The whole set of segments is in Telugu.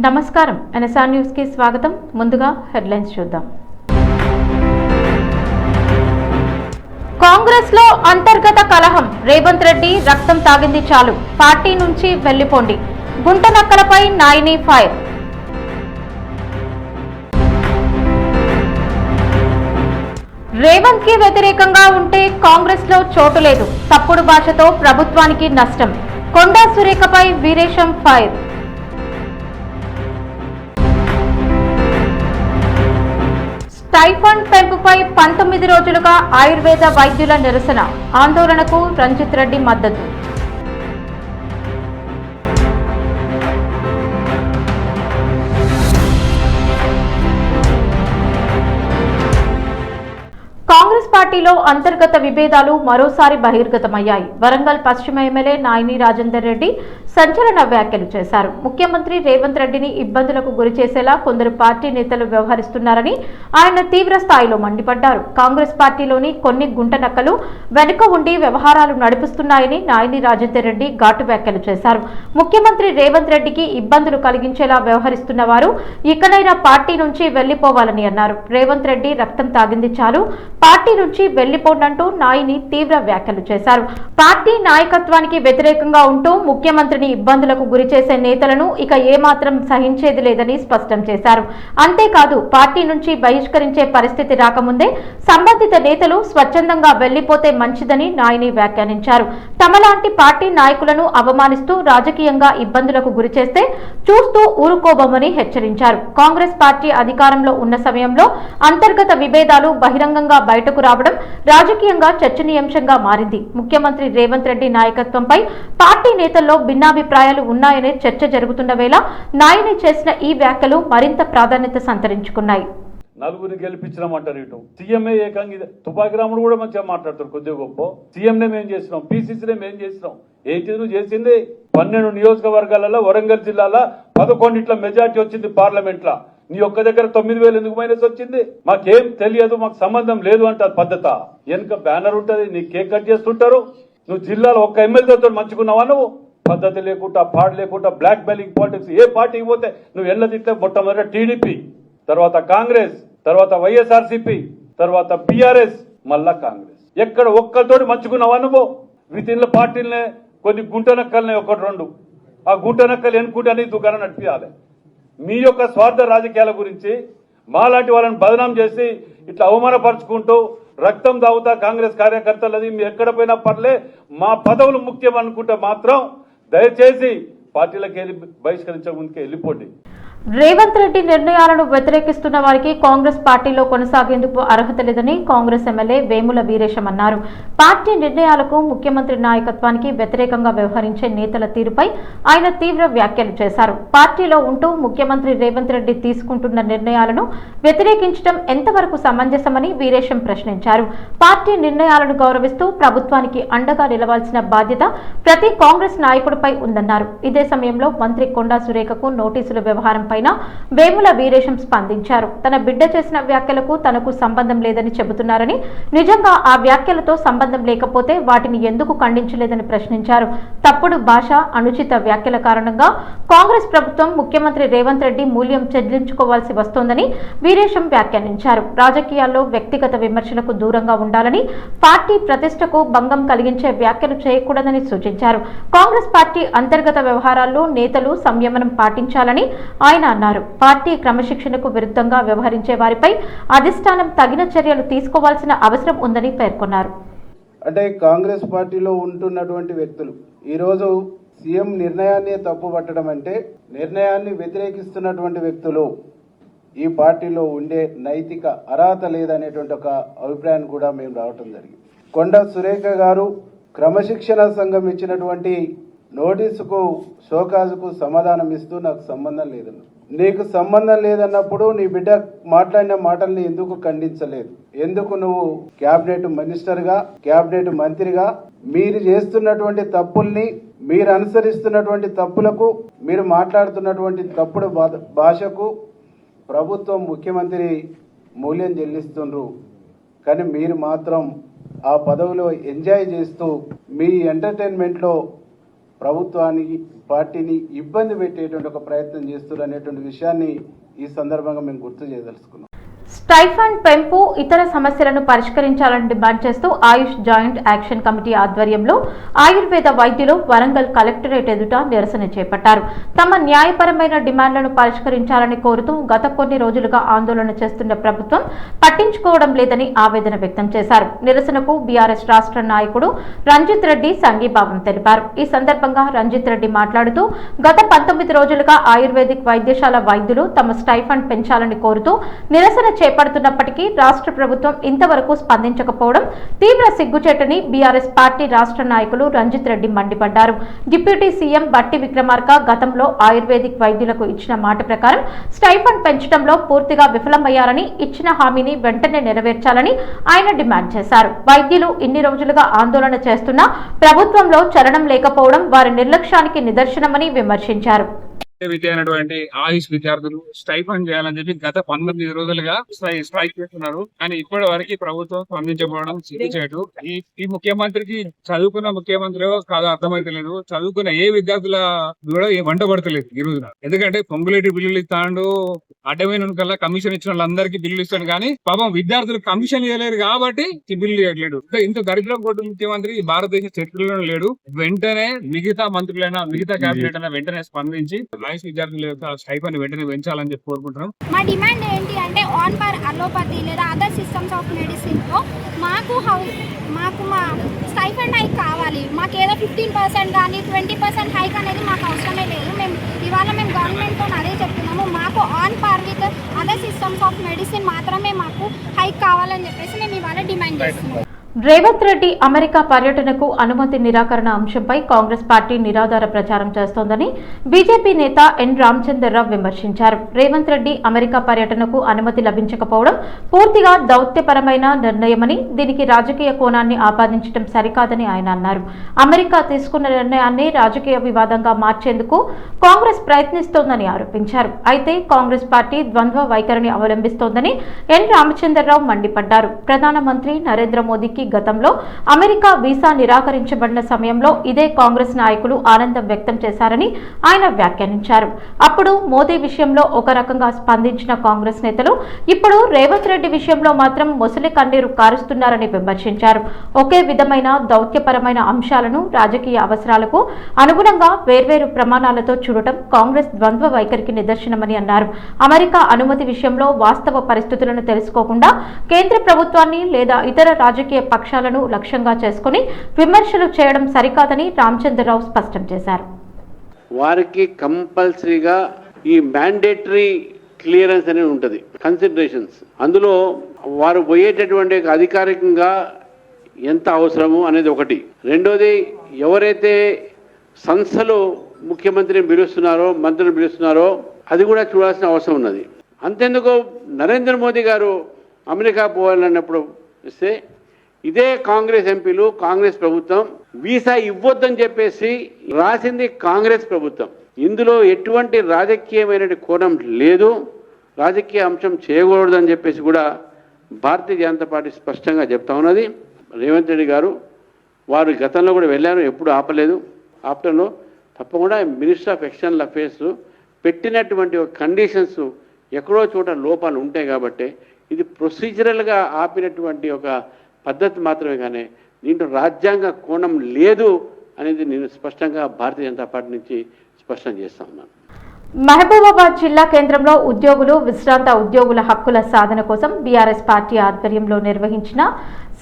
నమస్కారం ఎన్ఎస్ఆర్ న్యూస్ కి స్వాగతం. ముందుగా హెడ్లైన్స్ చూద్దాం. కాంగ్రెస్ లో అంతర్గత కలహం. రేవంత్ రెడ్డి రక్తం తాగింది చాలు, పార్టీ నుంచి వెళ్లిపోండి. గుంటనక్కలపై నాయిని ఫైర్. రేవంత్ కి వ్యతిరేకంగా ఉంటే కాంగ్రెస్ లో చోటు లేదు. తప్పుడు భాషతో ప్రభుత్వానికి నష్టం. కొండా సురేఖపై వీరేశం ఫైర్. స్టైఫండ్ పెంపుపై 19 రోజులుగా ఆయుర్వేద వైద్యుల నిరసన. ఆందోళనకు రంజిత్ రెడ్డి మద్దతు. కాంగ్రెస్ పార్టీలో అంతర్గత విభేదాలు మరోసారి బహిర్గతమయ్యాయి. వరంగల్ పశ్చిమ ఎమ్మెల్యే నాయిని రాజేందర్ రెడ్డి సంచలన వ్యాఖ్యలు చేశారు. ముఖ్యమంత్రి రేవంత్ రెడ్డిని ఇబ్బందులకు గురిచేసేలా కొందరు పార్టీ నేతలు వ్యవహరిస్తున్నారని ఆయన తీవ్ర స్థాయిలో మండిపడ్డారు. కాంగ్రెస్ పార్టీలోని కొన్ని గుంటనక్కలు వెనుక ఉండి వ్యవహారాలు నడిపిస్తున్నాయని నాయిని రాజేందర్ రెడ్డి ఘాటు వ్యాఖ్యలు చేశారు. ముఖ్యమంత్రి రేవంత్ రెడ్డికి ఇబ్బందులు కలిగించేలా వ్యవహరిస్తున్న వారు ఇకనైనా పార్టీ నుంచి వెళ్లిపోవాలని అన్నారు. రేవంత్ రెడ్డి రక్తం తాగింది చాలు, పార్టీ నుంచి వెళ్లిపోండంటూ నాయిని తీవ్ర వ్యాఖ్యలు చేశారు. పార్టీ నాయకత్వానికి వ్యతిరేకంగా ఉంటూ ముఖ్యమంత్రిని ఇబ్బందులకు గురిచేసే నేతలను ఇక ఏమాత్రం సహించేది లేదని స్పష్టం చేశారు. అంతేకాదు, పార్టీ నుంచి బహిష్కరించే పరిస్థితి రాకముందే సంబంధిత నేతలు స్వచ్ఛందంగా వెళ్లిపోతే మంచిదని నాయిని వ్యాఖ్యానించారు. తమలాంటి పార్టీ నాయకులను అవమానిస్తూ రాజకీయంగా ఇబ్బందులకు గురిచేస్తే చూస్తూ ఊరుకోబోమని హెచ్చరించారు. కాంగ్రెస్ పార్టీ అధికారంలో ఉన్న సమయంలో అంతర్గత విభేదాలు బహిరంగంగా బయటకు రావడం రాజకీయంగా చర్చనీయాంశంగా మారింది. ముఖ్యమంత్రి రేవంత్ రెడ్డి నాయకత్వంపై పార్టీ నేతల్లో భిన్నాభిప్రాయాలు ఉన్నాయనే చర్చ జరుగుతున్న వేళ నాయని చేసిన ఈ వ్యాఖ్యలు మరింత ప్రాధాన్యత సంతరించుకున్నాయి. నలుగురిని గెలిపించినామంటారు. ఇటు సీఎంఏ ఏకంగా తుపాకి రాముడు కూడా మంచిగా మాట్లాడతారు. కొద్దిగా గొప్ప సీఎంనే మేం చేసినాం, పీసీసీనే మేం చేసినాం. ఏంటి నువ్వు చేసింది? 12 నియోజకవర్గాలలో వరంగల్ జిల్లాలో 11 మెజార్టీ వచ్చింది పార్లమెంట్ లా. నీ ఒక్క దగ్గర 9,000 ఎందుకు మైనస్ వచ్చింది? మాకేం తెలియదు, మాకు సంబంధం లేదు అంటారు. పద్ధత వెనుక బ్యానర్ ఉంటది, నీ కేక్ కట్ చేస్తుంటారు. నువ్వు జిల్లాలో ఒక్క ఎమ్మెల్యేతో మంచుకున్నావా? నువ్వు పద్ధతి లేకుండా, పాడు లేకుండా, బ్లాక్ మెయిలింగ్ పాలిటిక్స్. ఏ పార్టీకి పోతే నువ్వు ఎల్ల తిట్టే మొట్టమొదటి టీడీపీ, తర్వాత కాంగ్రెస్, తర్వాత వైఎస్ఆర్సీపీ, తర్వాత బీఆర్ఎస్, మళ్ళా కాంగ్రెస్. ఎక్కడ ఒక్కరితోటి మంచుకున్నావా నువ్వు? వితిన్ల పార్టీలనే కొన్ని గుంటనక్కలనే 1-2 ఆ గుంటనక్కలు ఎన్నుకుంటే అని దుకాణం నడిపించాలి. మీ యొక్క స్వార్థ రాజకీయాల గురించి మాలాంటి వాళ్ళని బదనాం చేసి ఇట్లా అవమానపరుచుకుంటూ రక్తం దాగుతా కాంగ్రెస్ కార్యకర్తలది మీరు ఎక్కడ పోయినా పర్లే, మా పదవులు ముఖ్యం అనుకుంటే మాత్రం దయచేసి పార్టీలకు వెళ్ళి బహిష్కరించక ముందుకే వెళ్ళిపోండి. రేవంత్ రెడ్డి నిర్ణయాలను వ్యతిరేకిస్తున్న వారికి కాంగ్రెస్ పార్టీలో కొనసాగేందుకు అర్హత లేదని కాంగ్రెస్ ఎమ్మెల్యే వేముల వీరేశం అన్నారు. పార్టీ నిర్ణయాలకు, ముఖ్యమంత్రి నాయకత్వానికి వ్యతిరేకంగా వ్యవహరించే నేతల తీరుపై ఆయన తీవ్ర వ్యాఖ్యలు చేశారు. పార్టీలో ఉంటూ ముఖ్యమంత్రి రేవంత్ రెడ్డి తీసుకుంటున్న నిర్ణయాలను వ్యతిరేకించడం ఎంతవరకు సమంజసమని వీరేశం ప్రశ్నించారు. పార్టీ నిర్ణయాలను గౌరవిస్తూ ప్రభుత్వానికి అండగా నిలవాల్సిన బాధ్యత ప్రతి కాంగ్రెస్ నాయకుడిపై ఉందన్నారు. ఇదే సమయంలో మంత్రి కొండా సురేఖకు నోటీసుల వ్యవహారం వేముల వీరేశం స్పందించారు. తన బిడ్డ చేసిన వ్యాఖ్యలకు తనకు సంబంధం లేదని చెబుతున్నారని, నిజంగా ఆ వ్యాఖ్యలతో సంబంధం లేకపోతే వాటిని ఎందుకు ఖండించలేదని ప్రశ్నించారు. తప్పుడు భాష, అనుచిత వ్యాఖ్యల కారణంగా కాంగ్రెస్ ప్రభుత్వం, ముఖ్యమంత్రి రేవంత్ రెడ్డి మూల్యం చెల్లించుకోవాల్సి వస్తోందని వీరేశం వ్యాఖ్యానించారు. రాజకీయాల్లో వ్యక్తిగత విమర్శలకు దూరంగా ఉండాలని, పార్టీ ప్రతిష్టకు భంగం కలిగించే వ్యాఖ్యలు చేయకూడదని సూచించారు. కాంగ్రెస్ పార్టీ అంతర్గత వ్యవహారాల్లో నేతలు సంయమనం పాటించాలని ఆయన అన్నారు. పార్టీ క్రమశిక్షణకు విరుద్ధంగా వ్యవహరించే వారిపై అధిష్టానం తగిన చర్యలు తీసుకోవాల్సిన అవసరం ఉందని పేర్కొన్నారు. అంటే కాంగ్రెస్ పార్టీలో ఉంటున్నటువంటి వ్యక్తులు ఈరోజు సీఎం నిర్ణయాన్ని తప్పుపట్టడం అంటే, నిర్ణయాన్ని వ్యతిరేకిస్తున్నటువంటి వ్యక్తులు ఈ పార్టీలో ఉండే నైతిక అర్హత లేదనేటువంటి ఒక అభిప్రాయాన్ని కూడా మేము రావటం జరిగింది. కొండా సురేఖ గారు క్రమశిక్షణ సంఘం ఇచ్చినటువంటి నోటీసుకు, షోకాజుకు సమాధానం ఇస్తూ నాకు సంబంధం లేదన్న. నీకు సంబంధం లేదన్నప్పుడు నీ బిడ్డ మాట్లాడిన మాటల్ని ఎందుకు ఖండించలేదు? ఎందుకు నువ్వు క్యాబినెట్ మినిస్టర్గా, క్యాబినెట్ మంత్రిగా మీరు చేస్తున్నటువంటి తప్పుల్ని, మీరు అనుసరిస్తున్నటువంటి తప్పులకు, మీరు మాట్లాడుతున్నటువంటి తప్పుడు భాషకు ప్రభుత్వం, ముఖ్యమంత్రి మూల్యం చెల్లిస్తుండ్రు. కానీ మీరు మాత్రం ఆ పదవిలో ఎంజాయ్ చేస్తూ మీ ఎంటర్టైన్మెంట్లో ప్రభుత్వానికి పార్టీని ఇబ్బంది పెట్టేటువంటి ఒక ప్రయత్నం చేస్తున్నారు అనేటువంటి విషయాన్ని ఈ సందర్భంగా మేము గుర్తు చేయదలుచుకున్నాం. స్టైఫండ్ పెంపు ఇతర సమస్యలను పరిష్కరించాలని డిమాండ్ చేస్తూ ఆయుష్ జాయింట్ యాక్షన్ కమిటీ ఆధ్వర్యంలో ఆయుర్వేద వైద్యులు వరంగల్ కలెక్టరేట్ ఎదుట నిరసన చేపట్టారు. తమ న్యాయపరమైన డిమాండ్లను పరిష్కరించాలని కోరుతూ గత కొన్ని రోజులుగా ఆందోళన చేస్తున్న ప్రభుత్వం పట్టించుకోవడం లేదని ఆవేదన వ్యక్తం చేశారు. నిరసనకు బీఆర్ఎస్ రాష్ట్ర నాయకుడు రంజిత్ రెడ్డి సంఘీభావం తెలిపారు. ఈ సందర్భంగా రంజిత్ రెడ్డి మాట్లాడుతూ గత 19 రోజులుగా ఆయుర్వేదిక్ వైద్యశాల వైద్యులు తమ స్టైఫండ్ పెంచాలని కోరుతూ నిరసన చేపడుతున్నప్పటికీ రాష్ట్ర ప్రభుత్వం ఇంతవరకు స్పందించకపోవడం తీవ్ర సిగ్గుచేటని బీఆర్ఎస్ పార్టీ రాష్ట్ర నాయకులు రంజిత్ రెడ్డి మండిపడ్డారు. డిప్యూటీ సీఎం బట్టి విక్రమార్క గతంలో ఆయుర్వేదిక్ వైద్యులకు ఇచ్చిన మాట ప్రకారం స్టైఫండ్ పెంచడంలో పూర్తిగా విఫలమయ్యారని, ఇచ్చిన హామీని వెంటనే నెరవేర్చాలని ఆయన డిమాండ్ చేశారు. వైద్యులు ఇన్ని రోజులుగా ఆందోళన చేస్తున్నా ప్రభుత్వంలో చలనం లేకపోవడం వారి నిర్లక్ష్యానికి నిదర్శనమని విమర్శించారు. విద్య అయినటువంటి ఆయుష్ విద్యార్థులు స్టైఫండ్ చేయాలని చెప్పి గత 19 రోజులుగా స్ట్రైక్ చేస్తున్నారు. కానీ ఇప్పటి వరకు ప్రభుత్వం స్పందించబోవడం సిగ్గుచేటు. ఈ ముఖ్యమంత్రికి చదువుకున్న ముఖ్యమంత్రి కాదు అర్థమైతలేదు, చదువుకున్న ఏ విద్యార్థుల కూడా వంట పడతలేదు ఈ రోజున. ఎందుకంటే పొంగులేటి బిల్లులు ఇస్తాడు, అడ్డమైన కల్లా కమిషన్ ఇచ్చిన వాళ్ళందరికీ బిల్లులు ఇస్తాడు, కానీ పాపం విద్యార్థులు కమిషన్ ఇవ్వలేరు కాబట్టి బిల్లు ఇవ్వట్లేడు. ఇంత దరిద్రం కొట్టు ముఖ్యమంత్రి ఈ భారతదేశ చరిత్రలో లేడు. వెంటనే మిగతా మంత్రులైనా మిగతా కేబినెట్ అయినా వెంటనే స్పందించి ఆయుష్ విద్యార్థుల యొక్క స్టైఫండ్ వెంటనే పెంచాలని చెప్పి కోరుకుంటున్నాం. మా డిమాండ్ ఏంటి అంటే ఆన్ పర్ అలోపతి లేదా అదర్ సిస్టమ్స్ ఆఫ్ మెడిసిన్ లో మాకు మా స్టైఫండ్ హైక్ కావాలి. మాకు ఏదో 15% కానీ 20% హైక్ అనేది మాకు అవసరమే లేదు. ఇవాళ మేము గవర్నమెంట్తో అదే చెప్తున్నాము. మాకు on par with other systems of medicine మాత్రమే మాకు హైక్ కావాలని చెప్పేసి మేము ఇవాళ డిమాండ్ చేస్తున్నాం. రేవంత్ రెడ్డి అమెరికా పర్యటనకు అనుమతి నిరాకరణ అంశంపై కాంగ్రెస్ పార్టీ నిరాధార ప్రచారం చేస్తోందని బీజేపీ నేత ఎన్ రామచంద్రరావు విమర్శించారు. రేవంత్ రెడ్డి అమెరికా పర్యటనకు అనుమతి లభించకపోవడం పూర్తిగా దౌత్యపరమైన నిర్ణయమని, దీనికి రాజకీయ కోణాన్ని ఆపాదించడం సరికాదని ఆయన అన్నారు. అమెరికా తీసుకున్న నిర్ణయాన్ని రాజకీయ వివాదంగా మార్చేందుకు కాంగ్రెస్ ప్రయత్నిస్తోందని ఆరోపించారు. అయితే కాంగ్రెస్ పార్టీ ద్వంద్వ వైఖరిని అవలంబిస్తోందని ఎన్ రామచంద్రరావు మండిపడ్డారు. ప్రధానమంత్రి నరేంద్ర మోదీకి గతంలో అమెరికా వీసా నిరాకరించబడిన సమయంలో ఇదే కాంగ్రెస్ నాయకులు ఆనందం వ్యక్తం చేశారని ఆయన వ్యాఖ్యానించారు. అప్పుడు మోదీ విషయంలో ఒక రకంగా స్పందించిన కాంగ్రెస్ నేతలు ఇప్పుడు రేవంత్ రెడ్డి విషయంలో మాత్రం మొసలి కన్నీరు కారుస్తున్నారని విమర్శించారు. ఒకే విధమైన దౌత్యపరమైన అంశాలను రాజకీయ అవసరాలకు అనుగుణంగా వేర్వేరు ప్రమాణాలతో చూడటం కాంగ్రెస్ ద్వంద్వ వైఖరికి నిదర్శనమని అన్నారు. అమెరికా అనుమతి విషయంలో వాస్తవ పరిస్థితులను తెలుసుకోకుండా కేంద్ర ప్రభుత్వాన్ని లేదా ఇతర రాజకీయ పక్షాలను లక్ష్యంగా చేసుకుని విమర్శలు చేయడం సరికాదని రామచంద్రరావు స్పష్టం చేశారు. వారికి కంపల్సరీగా ఈ మ్యాండేటరీ క్లియరెన్స్ అనేది ఉంటుంది, కన్సిడరేషన్స్. అందులో వారు పోయేటటువంటి అధికారికంగా ఎంత అవసరము అనేది ఒకటి. రెండోది, ఎవరైతే సంస్థలు ముఖ్యమంత్రిని పిలుస్తున్నారో మంత్రులను పిలుస్తున్నారో అది కూడా చూడాల్సిన అవసరం ఉన్నది. అంతెందుకు నరేంద్ర మోదీ గారు అమెరికా పోవాలన్నప్పుడు ఇస్తే ఇదే కాంగ్రెస్ ఎంపీలు కాంగ్రెస్ ప్రభుత్వం వీసా ఇవ్వొద్దని చెప్పేసి రాసింది కాంగ్రెస్ ప్రభుత్వం. ఇందులో ఎటువంటి రాజకీయమైన కోణం లేదు, రాజకీయ అంశం చేయకూడదని చెప్పేసి కూడా భారతీయ జనతా పార్టీ స్పష్టంగా చెప్తా ఉన్నది. రేవంత్ రెడ్డి గారు వారు గతంలో కూడా వెళ్ళారు, ఎప్పుడు ఆపలేదు. ఆప్టర్లో తప్పకుండా మినిస్టర్ ఆఫ్ ఎక్స్టర్నల్ అఫేర్స్ పెట్టినటువంటి కండిషన్స్ ఎక్కడో చోట లోపాలు ఉంటాయి కాబట్టి ఇది ప్రొసీజరల్గా ఆపినటువంటి ఒక పద్ధతి మాత్రమే, కానీ దీంట్లో రాజ్యాంగ కోణం లేదు అనేది నేను స్పష్టంగా భారతీయ జనతా పార్టీ నుంచి స్పష్టం చేస్తా ఉన్నాను. మహబూబాబాద్ జిల్లా కేంద్రంలో ఉద్యోగులు, విశ్రాంత ఉద్యోగుల హక్కుల సాధన కోసం బీఆర్ఎస్ పార్టీ ఆధ్వర్యంలో నిర్వహించిన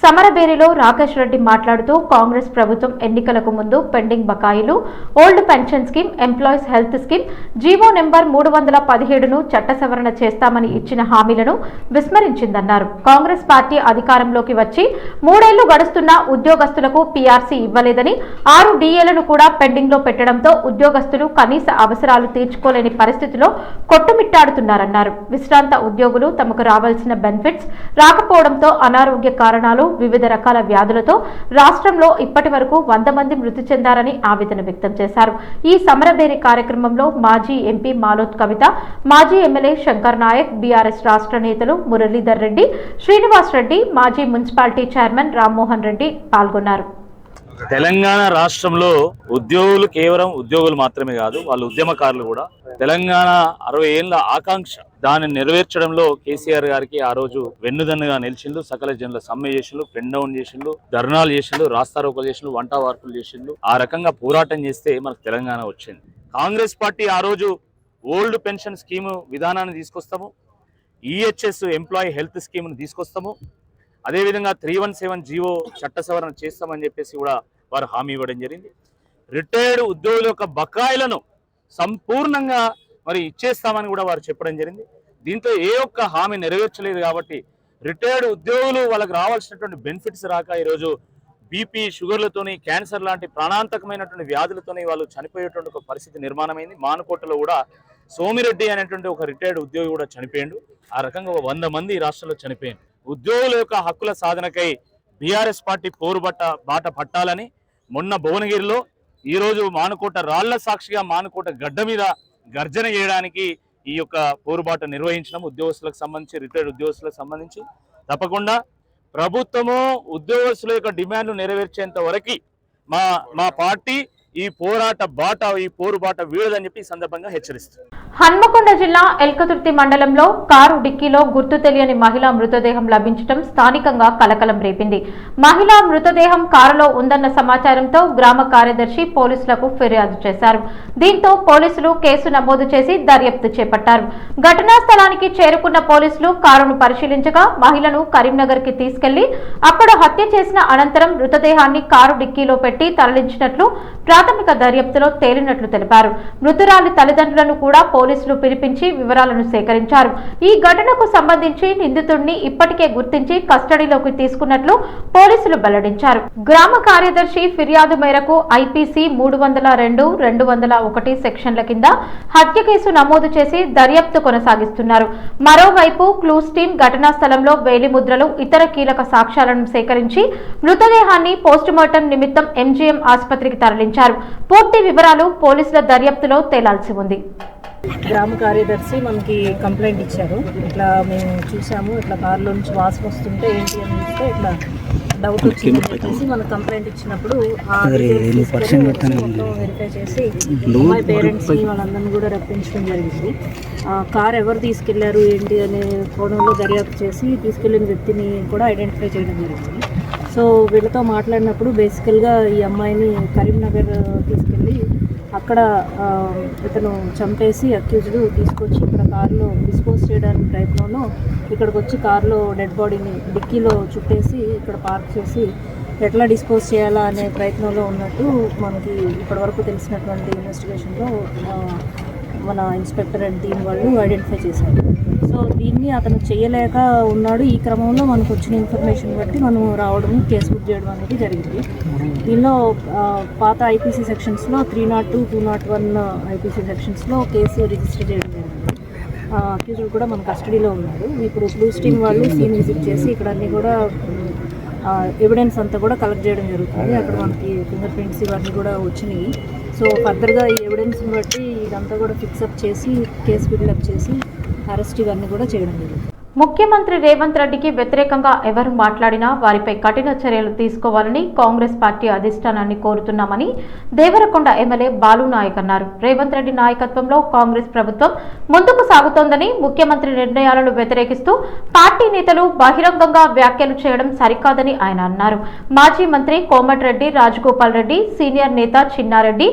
సమరబేరిలో రాకేష్ రెడ్డి మాట్లాడుతూ కాంగ్రెస్ ప్రభుత్వం ఎన్నికలకు ముందు పెండింగ్ బకాయిలు, old pension scheme, employees health scheme, GO number 317ను చట్ట సవరణ చేస్తామని ఇచ్చిన హామీలను విస్మరించిందన్నారు. కాంగ్రెస్ పార్టీ అధికారంలోకి వచ్చి 3 ఏళ్లు గడుస్తున్నా ఉద్యోగస్తులకు పీఆర్సీ ఇవ్వలేదని, 6 DAలను కూడా పెండింగ్ లో పెట్టడంతో ఉద్యోగస్తులు కనీస అవసరాలు తీర్చుకోలేని పరిస్థితిలో కొట్టుమిట్టాడుతున్నారన్నారు. విశ్రాంత ఉద్యోగులు తమకు రావాల్సిన బెనిఫిట్స్ రాకపోవడంతో అనారోగ్య కారణాలు, వివిధ రకాల వ్యాధులతో రాష్ట్రంలో ఇప్పటి వరకు 100 మంది మృతి చెందారని ఆవేదన వ్యక్తం చేశారు. ఈ సమరబేరి కార్యక్రమంలో మాజీ ఎంపీ మాలోత్ కవిత, మాజీ ఎమ్మెల్యే శంకర్ నాయక్, బీఆర్ఎస్ రాష్ట్ర నేతలు మురళీధర్ రెడ్డి, శ్రీనివాస్ రెడ్డి, మాజీ మున్సిపాలిటీ చైర్మన్ రామ్మోహన్ రెడ్డి పాల్గొన్నారు. తెలంగాణ రాష్ట్రంలో ఉద్యోగులు కేవలం ఉద్యోగులు మాత్రమే కాదు, వాళ్ళు ఉద్యమకారులు కూడా. తెలంగాణ 60 ఏళ్ల ఆకాంక్ష దాన్ని నెరవేర్చడంలో కేసీఆర్ గారికి ఆ రోజు వెన్నుదన్నుగా నిలిచిండు. సకల జనుల సమ్మె చేసిండు, పెన్ డౌన్ చేసిండు, ధర్నాలు చేసిండు, రాస్తారోకలు చేసిండు, వంట వార్పులు చేసిండు. ఆ రకంగా పోరాటం చేస్తే మనకు తెలంగాణ వచ్చింది. కాంగ్రెస్ పార్టీ ఆ రోజు ఓల్డ్ పెన్షన్ స్కీము విధానాన్ని తీసుకొస్తాము, ఈహెచ్ఎస్ ఎంప్లాయీ హెల్త్ స్కీమ్ను తీసుకొస్తాము, అదేవిధంగా 317 జీవో చట్ట సవరణ చేస్తామని చెప్పేసి కూడా వారు హామీ ఇవ్వడం జరిగింది. రిటైర్డ్ ఉద్యోగుల యొక్క బకాయిలను సంపూర్ణంగా మరి ఇచ్చేస్తామని కూడా వారు చెప్పడం జరిగింది. దీంతో ఏ ఒక్క హామీ నెరవేర్చలేదు కాబట్టి రిటైర్డ్ ఉద్యోగులు వాళ్ళకి రావాల్సినటువంటి బెనిఫిట్స్ రాక ఈరోజు బీపీ, షుగర్లతోని, క్యాన్సర్ లాంటి ప్రాణాంతకమైనటువంటి వ్యాధులతోని వాళ్ళు చనిపోయేటువంటి ఒక పరిస్థితి నిర్మాణమైంది. మానుకోటలో కూడా సోమిరెడ్డి అనేటువంటి ఒక రిటైర్డ్ ఉద్యోగి కూడా చనిపోయాడు. ఆ రకంగా 100 మంది ఈ రాష్ట్రంలో చనిపోయారు. ఉద్యోగుల యొక్క హక్కుల సాధనకై బీఆర్ఎస్ పార్టీ బాట పట్టాలని మొన్న భువనగిరిలో, ఈరోజు మానుకోట రాళ్ల సాక్షిగా మానుకోట గడ్డ మీద గర్జన చేయడానికి ఈ యొక్క పోరుబాట నిర్వహించడం. ఉద్యోగస్తులకు సంబంధించి, రిటైర్డ్ ఉద్యోగస్తులకు సంబంధించి తప్పకుండా ప్రభుత్వము ఉద్యోగస్తుల యొక్క డిమాండ్లు నెరవేర్చేంత వరకు మా పార్టీ ఈ పోరుబాట వీడదని చెప్పి ఈ సందర్భంగా హెచ్చరిస్తుంది. హన్మకొండ జిల్లా ఎల్కతుర్తి మండలంలో కారు డిక్కీలో గుర్తు తెలియని మహిళా మృతదేహం లభించడం స్థానికంగా కలకలం రేపింది. మహిళా మృతదేహం కారులో ఉందన్న సమాచారంతో గ్రామ కార్యదర్శి పోలీసులకు ఫిర్యాదు చేశారు. దీంతో పోలీసులు కేసు నమోదు చేసి దర్యాప్తు చేపట్టారు. ఘటనా స్థలానికి చేరుకున్న పోలీసులు కారును పరిశీలించగా మహిళను కరీంనగర్ కి తీసుకెళ్లి అక్కడ హత్య చేసిన అనంతరం మృతదేహాన్ని కారు డిక్కీలో పెట్టి తరలించినట్లు ప్రాథమిక దర్యాప్తులో తేలినట్లు తెలిపారు. మృతురాలి తల్లిదండ్రులను కూడా పోలీసులు పిలిపించి వివరాలను సేకరించారు. ఈ ఘటనకు సంబంధించి నిందితుడిని ఇప్పటికే గుర్తించి కస్టడీలోకి తీసుకున్నట్లు పోలీసులు వెల్లడించారు. గ్రామ కార్యదర్శి ఫిర్యాదు మేరకు ఐపీసీ 302, 201 సెక్షన్ల కింద హత్య కేసు నమోదు చేసి దర్యాప్తు కొనసాగిస్తున్నారు. మరోవైపు క్లూస్ టీం ఘటనా స్థలంలో వేలిముద్రలు, ఇతర కీలక సాక్ష్యాలను సేకరించి మృతదేహాన్ని పోస్టుమార్టం నిమిత్తం ఎంజీఎం ఆసుపత్రికి తరలించారు. పూర్తి వివరాలు పోలీసుల దర్యాప్తులో తేలాల్సి ఉంది. గ్రామ కార్యదర్శి మనకి కంప్లైంట్ ఇచ్చారు. ఇట్లా మేము చూసాము, ఇట్లా కారులో నుంచి వాసన వస్తుంటే ఏంటి అని చూస్తే ఇట్లా డౌట్ వచ్చిందని చెప్పేసి మనకు కంప్లైంట్ ఇచ్చినప్పుడు మొత్తం వెరిఫై చేసి అమ్మాయి పేరెంట్స్ని వాళ్ళందరినీ కూడా రప్పించడం జరిగింది. కార్ ఎవరు తీసుకెళ్లారు ఏంటి అనే కోణంలో దర్యాప్తు చేసి తీసుకెళ్లిన వ్యక్తిని కూడా ఐడెంటిఫై చేయడం జరిగింది. సో వీళ్ళతో మాట్లాడినప్పుడు బేసికల్గా ఈ అమ్మాయిని కరీంనగర్ తీసుకెళ్ళి అక్కడ ఇతను చంపేసి అక్యూజ్డ్ తీసుకొచ్చి ఇక్కడ కారులో డిస్పోజ్ చేయడానికి ప్రయత్నంలో ఇక్కడికి వచ్చి కారులో డెడ్ బాడీని డిక్కీలో చుట్టేసి ఇక్కడ పార్క్ చేసి ఎట్లా డిస్పోజ్ చేయాలా అనే ప్రయత్నంలో ఉన్నట్టు మనకి ఇప్పటివరకు తెలిసినటువంటి ఇన్వెస్టిగేషన్లో మన ఇన్స్పెక్టర్ అండ్ టీం వాళ్ళు ఐడెంటిఫై చేశారు. సో దీన్ని అతను చేయలేక ఉన్నాడు. ఈ క్రమంలో మనకు వచ్చిన ఇన్ఫర్మేషన్ బట్టి మనం రావడం, కేసు బుక్ చేయడం అనేది జరిగింది. దీనిలో పాత ఐపీసీ సెక్షన్స్లో 302, 201 ఐపీసీ సెక్షన్స్లో కేసు రిజిస్టర్ చేయడం జరిగింది. అక్యూజ్డ్ కూడా మన కస్టడీలో ఉన్నారు. ఇప్పుడు క్లూస్ టీం వాళ్ళు సీన్ విజిట్ చేసి ఇక్కడ అన్నీ కూడా ఎవిడెన్స్ అంతా కూడా కలెక్ట్ చేయడం జరుగుతుంది. అక్కడ మనకి ఫింగర్ ప్రింట్స్ ఇవన్నీ కూడా వచ్చినాయి. సో ఫర్దర్గా ఈ ఎవిడెన్స్ని బట్టి ఇదంతా కూడా ఫిక్సప్ చేసి కేసు బిల్డప్ చేసి అరెస్ట్ ఇవన్నీ కూడా చేయడం జరుగుతుంది. ముఖ్యమంత్రి రేవంత్ రెడ్డికి వ్యతిరేకంగా ఎవరు మాట్లాడినా వారిపై కఠిన చర్యలు తీసుకోవాలని కాంగ్రెస్ పార్టీ అధిష్టానాన్ని కోరుతున్నామని దేవరకొండ ఎమ్మెల్యే బాలు నాయక్ అన్నారు. రేవంత్ రెడ్డి నాయకత్వంలో కాంగ్రెస్ ప్రభుత్వం ముందుకు సాగుతోందని, ముఖ్యమంత్రి నిర్ణయాలను వ్యతిరేకిస్తూ పార్టీ నేతలు బహిరంగంగా వ్యాఖ్యలు చేయడం సరికాదని ఆయన అన్నారు. మాజీ మంత్రి కోమటిరెడ్డి రాజగోపాల్ రెడ్డి, సీనియర్ నేత చిన్నారెడ్డి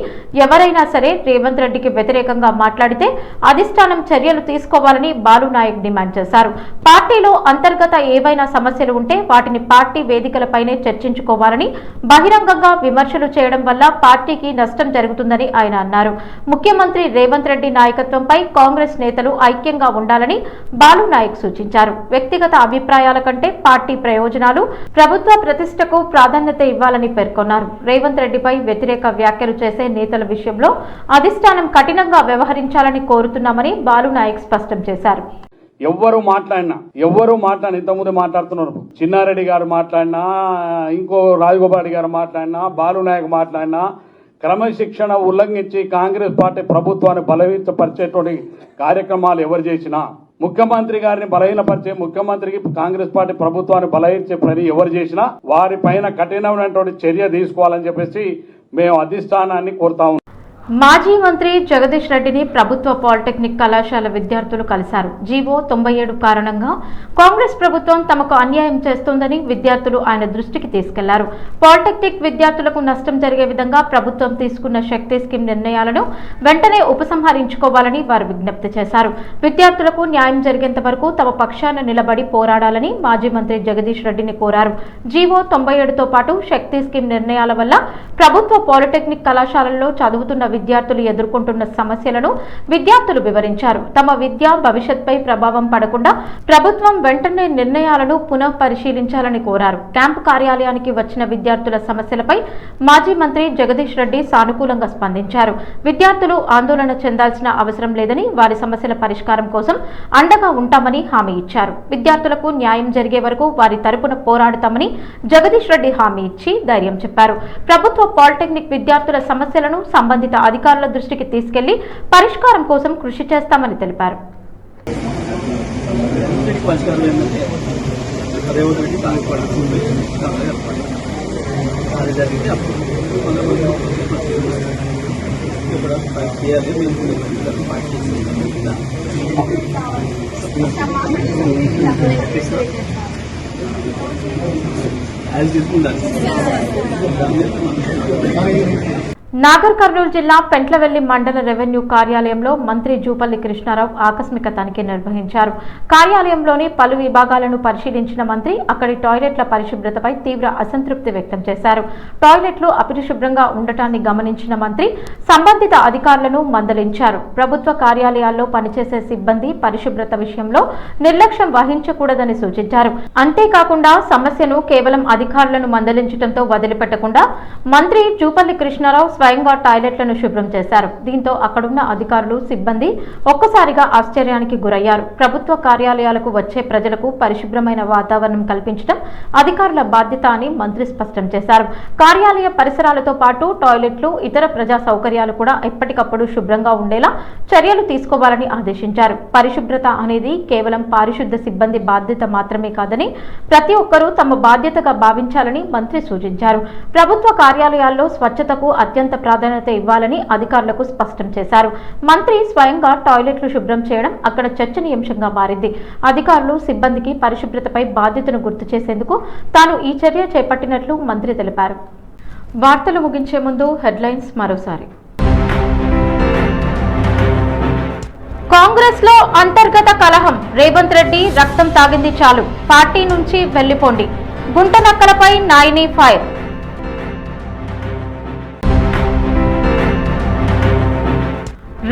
ఎవరైనా సరే రేవంత్ రెడ్డికి వ్యతిరేకంగా మాట్లాడితే అధిష్టానం చర్యలు తీసుకోవాలని బాలు నాయక్ డిమాండ్ చేశారు. పార్టీలో అంతర్గత ఏవైనా సమస్యలు ఉంటే వాటిని పార్టీ వేదికలపైనే చర్చించుకోవాలని, బహిరంగంగా విమర్శలు చేయడం వల్ల పార్టీకి నష్టం జరుగుతుందని ఆయన అన్నారు. ముఖ్యమంత్రి రేవంత్ రెడ్డి నాయకత్వంపై కాంగ్రెస్ నేతలు ఐక్యంగా ఉండాలని బాలు నాయక్ సూచించారు. వ్యక్తిగత అభిప్రాయాల కంటే పార్టీ ప్రయోజనాలు, ప్రభుత్వ ప్రతిష్టకు ప్రాధాన్యత ఇవ్వాలని పేర్కొన్నారు. రేవంత్ రెడ్డిపై వ్యతిరేక వ్యాఖ్యలు చేసే నేతల విషయంలో అధిష్టానం కఠినంగా వ్యవహరించాలని కోరుతున్నామని బాలు నాయక్ స్పష్టం చేశారు. ఎవ్వరు మాట్లాడినా ఇంతకుముందు మాట్లాడుతున్నారు, చిన్నారెడ్డి గారు మాట్లాడినా, ఇంకో రాజగోపాల్ గారు మాట్లాడినా, బాలు నాయక్ మాట్లాడినా, క్రమశిక్షణ ఉల్లంఘించి కాంగ్రెస్ పార్టీ ప్రభుత్వాన్ని బలహీనపరిచేటువంటి కార్యక్రమాలు ఎవరు చేసినా ముఖ్యమంత్రి గారిని బలహీనపరిచే, ముఖ్యమంత్రికి కాంగ్రెస్ పార్టీ ప్రభుత్వాన్ని బలహీనపరిచే పని ఎవరు చేసినా వారి పైన కఠినమైనటువంటి చర్య తీసుకోవాలని చెప్పేసి మేము అధిష్టానాన్ని కోరుతా ఉన్నాం. మాజీ మంత్రి జగదీష్ రెడ్డిని ప్రభుత్వ పాలిటెక్నిక్ కళాశాల విద్యార్థులు కలిశారు. జీవో 97 కారణంగా కాంగ్రెస్ ప్రభుత్వం తమకు అన్యాయం చేస్తోందని విద్యార్థులు ఆయన దృష్టికి తీసుకెళ్లారు. పాలిటెక్నిక్ విద్యార్థులకు నష్టం జరిగే విధంగా ప్రభుత్వం తీసుకున్న శక్తి స్కీమ్ నిర్ణయాలను వెంటనే ఉపసంహరించుకోవాలని వారు విజ్ఞప్తి చేశారు. విద్యార్థులకు న్యాయం జరిగేంత వరకు తమ పక్షాన నిలబడి పోరాడాలని మాజీ మంత్రి జగదీష్ రెడ్డిని కోరారు. జీవో 97తో పాటు శక్తి స్కీమ్ నిర్ణయాల వల్ల ప్రభుత్వ పాలిటెక్నిక్ కళాశాలల్లో చదువుతున్న విద్యార్థులు ఎదుర్కొంటున్న సమస్యలను విద్యార్థులు వివరించారు. తమ విద్య భవిష్యత్పై ప్రభావం పడకుండా ప్రభుత్వం వెంటనే నిర్ణయాలను పునః పరిశీలించాలని కోరారు. క్యాంపు కార్యాలయానికి వచ్చిన విద్యార్థుల సమస్యలపై మాజీ మంత్రి జగదీష్ రెడ్డి సానుకూలంగా స్పందించారు. విద్యార్థులు ఆందోళన చెందాల్సిన అవసరం లేదని, వారి సమస్యల పరిష్కారం కోసం అండగా ఉంటామని హామీ ఇచ్చారు. విద్యార్థులకు న్యాయం జరిగే వరకు వారి తరపున పోరాడతామని జగదీష్ రెడ్డి హామీ ఇచ్చి ధైర్యం చెప్పారు. ప్రభుత్వ పాలిటెక్నిక్ విద్యార్థుల సమస్యలను సంబంధిత అధికారుల దృష్టికి తీసుకెళ్లి పరిష్కారం కోసం కృషి చేస్తామని తెలిపారు. నాగర్ కర్నూలు జిల్లా పెంట్లవెల్లి మండల రెవెన్యూ కార్యాలయంలో మంత్రి జూపల్లి కృష్ణారావు ఆకస్మిక తనిఖీ నిర్వహించారు. కార్యాలయంలోని పలు విభాగాలను పరిశీలించిన మంత్రి అక్కడి టాయిలెట్ల పరిశుభ్రతపై తీవ్ర అసంతృప్తి వ్యక్తం చేశారు. టాయిలెట్లు అపరిశుభ్రంగా ఉండటాన్ని గమనించిన మంత్రి సంబంధిత అధికారులను మందలించారు. ప్రభుత్వ కార్యాలయాల్లో పనిచేసే సిబ్బంది పరిశుభ్రత విషయంలో నిర్లక్ష్యం వహించకూడదని సూచించారు. అంతేకాకుండా సమస్యను కేవలం అధికారులను మందలించడంతో వదిలిపెట్టకుండా మంత్రి జూపల్లి కృష్ణారావు స్వయంగా టాయిలెట్లను శుభ్రం చేశారు. దీంతో అక్కడున్న అధికారులు, సిబ్బంది ఒక్కసారిగా ఆశ్చర్యానికి గురయ్యారు. ప్రభుత్వ కార్యాలయాలకు వచ్చే ప్రజలకు పరిశుభ్రమైన వాతావరణం కల్పించడం అధికారుల బాధ్యత అని మంత్రి స్పష్టం చేశారు. కార్యాలయ పరిసరాలతో పాటు టాయిలెట్లు, ఇతర ప్రజా సౌకర్యాలు కూడా ఎప్పటికప్పుడు శుభ్రంగా ఉండేలా చర్యలు తీసుకోవాలని ఆదేశించారు. పరిశుభ్రత అనేది కేవలం పారిశుద్ధ సిబ్బంది బాధ్యత మాత్రమే కాదని ప్రతి ఒక్కరూ తమ బాధ్యతగా భావించాలని మంత్రి సూచించారు. ప్రభుత్వ కార్యాలయాల్లో స్వచ్ఛతకు అత్యంత ప్రాధాన్యత ఇవ్వాలని అధికారులకు స్పష్టం చేశారు. మంత్రి స్వయంగా టాయిలెట్లు శుభ్రం చేయడం అక్కడ చర్చనీయాంశంగా మారింది. అధికారులు, సిబ్బందికి పరిశుభ్రతపై బాధ్యతను గుర్తు చేసేందుకు తాను ఈ చర్య చేపట్టినట్లు మంత్రి తెలిపారు. వార్తలు ముగించే ముందు హెడ్లైన్స్ మరోసారి. కాంగ్రెస్ లో అంతర్గత కలహం, రేవంత్ రెడ్డి రక్తం తాగింది చాలు, పార్టీ నుంచి వెళ్లిపోండి, గుంటనక్కలపై నాయిని ఫైర్.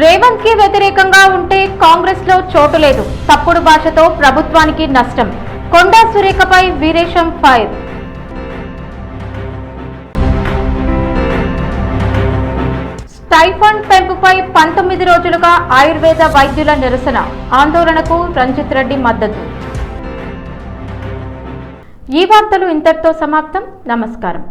రేవంత్ కి వ్యతిరేకంగా ఉంటే కాంగ్రెస్ లో చోటు లేదు, తప్పుడు భాషతో ప్రభుత్వానికి నష్టం, కొండా సురేఖపై వీరేశం ఫైర్. స్టైఫండ్ పెంపుపై 19 రోజులుగా ఆయుర్వేద వైద్యుల నిరసన, ఆందోళనకు రంజిత్ రెడ్డి మద్దతు. ఈ వార్తలు ఇంతటితో సమాప్తం. నమస్కారం.